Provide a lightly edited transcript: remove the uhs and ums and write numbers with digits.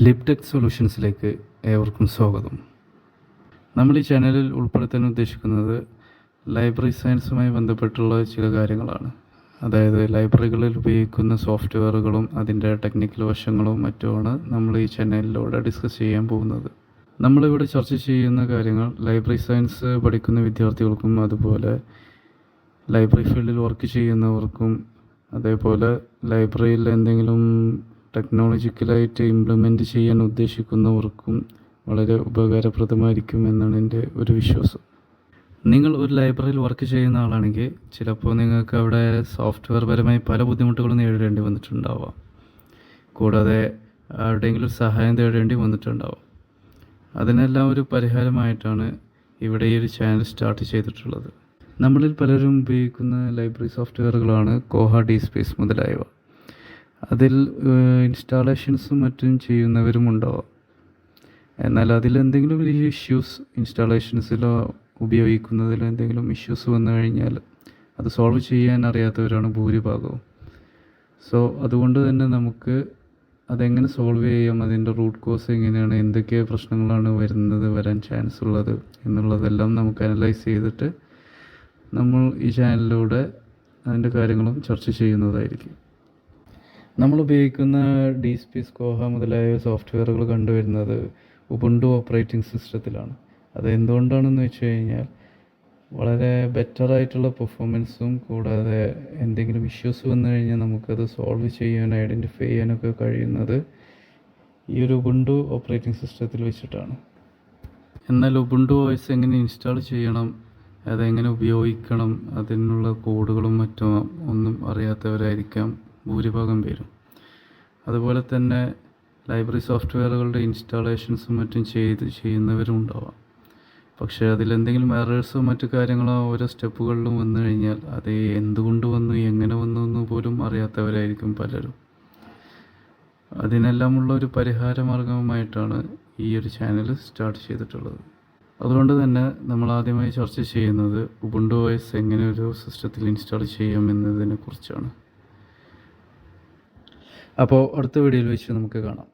ലിബ്ടെക് സൊല്യൂഷൻസിലേക്ക് ഏവർക്കും സ്വാഗതം. നമ്മൾ ഈ ചാനലിൽ ഉൾപ്പെടുത്താൻ ഉദ്ദേശിക്കുന്നത് ലൈബ്രറി സയൻസുമായി ബന്ധപ്പെട്ടുള്ള ചില കാര്യങ്ങളാണ്. അതായത് ലൈബ്രറികളിൽ ഉപയോഗിക്കുന്ന സോഫ്റ്റ്വെയറുകളും അതിൻ്റെ ടെക്നിക്കൽ വശങ്ങളും മറ്റുമാണ് നമ്മൾ ഈ ചാനലിലൂടെ ഡിസ്കസ് ചെയ്യാൻ പോകുന്നത്. നമ്മളിവിടെ ചർച്ച ചെയ്യുന്ന കാര്യങ്ങൾ ലൈബ്രറി സയൻസ് പഠിക്കുന്ന വിദ്യാർത്ഥികൾക്കും അതുപോലെ ലൈബ്രറി ഫീൽഡിൽ വർക്ക് ചെയ്യുന്നവർക്കും അതേപോലെ ലൈബ്രറിയിൽ എന്തെങ്കിലും ടെക്നോളജിക്കലായിട്ട് ഇംപ്ലിമെൻറ്റ് ചെയ്യാൻ ഉദ്ദേശിക്കുന്നവർക്കും വളരെ ഉപകാരപ്രദമായിരിക്കും എന്നാണ് എൻ്റെ ഒരു വിശ്വാസം. നിങ്ങൾ ഒരു ലൈബ്രറിയിൽ വർക്ക് ചെയ്യുന്ന ആളാണെങ്കിൽ ചിലപ്പോൾ നിങ്ങൾക്ക് അവിടെ സോഫ്റ്റ്വെയർ പരമായി പല ബുദ്ധിമുട്ടുകളും നേരിടേണ്ടി വന്നിട്ടുണ്ടാവാം. കൂടാതെ ആരുടെയെങ്കിലും സഹായം തേടേണ്ടി വന്നിട്ടുണ്ടാവാം. അതിനെല്ലാം ഒരു പരിഹാരമായിട്ടാണ് ഇവിടെ ഈ ഒരു ചാനൽ സ്റ്റാർട്ട് ചെയ്തിട്ടുള്ളത്. നമ്മളിൽ പലരും ഉപയോഗിക്കുന്ന ലൈബ്രറി സോഫ്റ്റ്വെയറുകളാണ് കോഹ, DSpace മുതലായവ. അതിൽ ഇൻസ്റ്റാളേഷൻസും മറ്റും ചെയ്യുന്നവരും ഉണ്ടാവാം. എന്നാൽ അതിലെന്തെങ്കിലും ഒരു ഇഷ്യൂസ്, ഇൻസ്റ്റാളേഷൻസിലോ ഉപയോഗിക്കുന്നതിലോ എന്തെങ്കിലും ഇഷ്യൂസ് വന്നു കഴിഞ്ഞാൽ അത് സോൾവ് ചെയ്യാൻ അറിയാത്തവരാണ് ഭൂരിഭാഗവും. സോ അതുകൊണ്ട് തന്നെ നമുക്ക് അതെങ്ങനെ സോൾവ് ചെയ്യാം, അതിൻ്റെ റൂട്ട് കോസ് എങ്ങനെയാണ്, എന്തൊക്കെ പ്രശ്നങ്ങളാണ് വരാൻ ചാൻസ് ഉള്ളത് എന്നുള്ളതെല്ലാം നമുക്ക് അനലൈസ് ചെയ്തിട്ട് നമ്മൾ ഈ ചാനലിലൂടെ അതിൻ്റെ കാര്യങ്ങളും ചർച്ച ചെയ്യുന്നതായിരിക്കും. നമ്മൾ ഉപയോഗിക്കുന്ന DSpace, കോഹ മുതലായ സോഫ്റ്റ്വെയറുകൾ കണ്ടുവരുന്നത് ഉബുണ്ടു ഓപ്പറേറ്റിംഗ് സിസ്റ്റത്തിലാണ്. അത് എന്തുകൊണ്ടാണെന്ന് വെച്ച് കഴിഞ്ഞാൽ വളരെ ബെറ്ററായിട്ടുള്ള പെർഫോമൻസും കൂടാതെ എന്തെങ്കിലും ഇഷ്യൂസ് വന്നു കഴിഞ്ഞാൽ നമുക്കത് സോൾവ് ചെയ്യാൻ, ഐഡൻറ്റിഫൈ ചെയ്യാനൊക്കെ കഴിയുന്നത് ഈ ഒരു ഉബുണ്ടു ഓപ്പറേറ്റിംഗ് സിസ്റ്റത്തിൽ വെച്ചിട്ടാണ്. എന്നാൽ ഉബുണ്ടു OS എങ്ങനെ ഇൻസ്റ്റാൾ ചെയ്യണം, അതെങ്ങനെ ഉപയോഗിക്കണം, അതിനുള്ള കോഡുകളും മറ്റും ഒന്നും അറിയാത്തവരായിരിക്കാം ഭൂരിഭാഗം പേരും. അതുപോലെ തന്നെ ലൈബ്രറി സോഫ്റ്റ്വെയറുകളുടെ ഇൻസ്റ്റാളേഷൻസും മറ്റും ചെയ്യുന്നവരും ഉണ്ടാവാം. പക്ഷേ അതിലെന്തെങ്കിലും എറേഴ്സോ മറ്റു കാര്യങ്ങളോ ഓരോ സ്റ്റെപ്പുകളിലും വന്നു കഴിഞ്ഞാൽ അത് എന്തുകൊണ്ട് വന്നു, എങ്ങനെ വന്നു എന്ന് പോലും അറിയാത്തവരായിരിക്കും പലരും. അതിനെല്ലാമുള്ള ഒരു പരിഹാര മാർഗമായിട്ടാണ് ഈ ഒരു ചാനൽ സ്റ്റാർട്ട് ചെയ്തിട്ടുള്ളത്. അതുകൊണ്ട് തന്നെ നമ്മൾ ആദ്യമായി ചർച്ച ചെയ്യുന്നത് ഉബുണ്ടു OS എങ്ങനെ ഒരു സിസ്റ്റത്തിൽ ഇൻസ്റ്റാൾ ചെയ്യാം എന്നതിനെ കുറിച്ചാണ്. അപ്പോൾ അടുത്ത വീഡിയോയിൽ വെച്ച് നമുക്ക് കാണാം.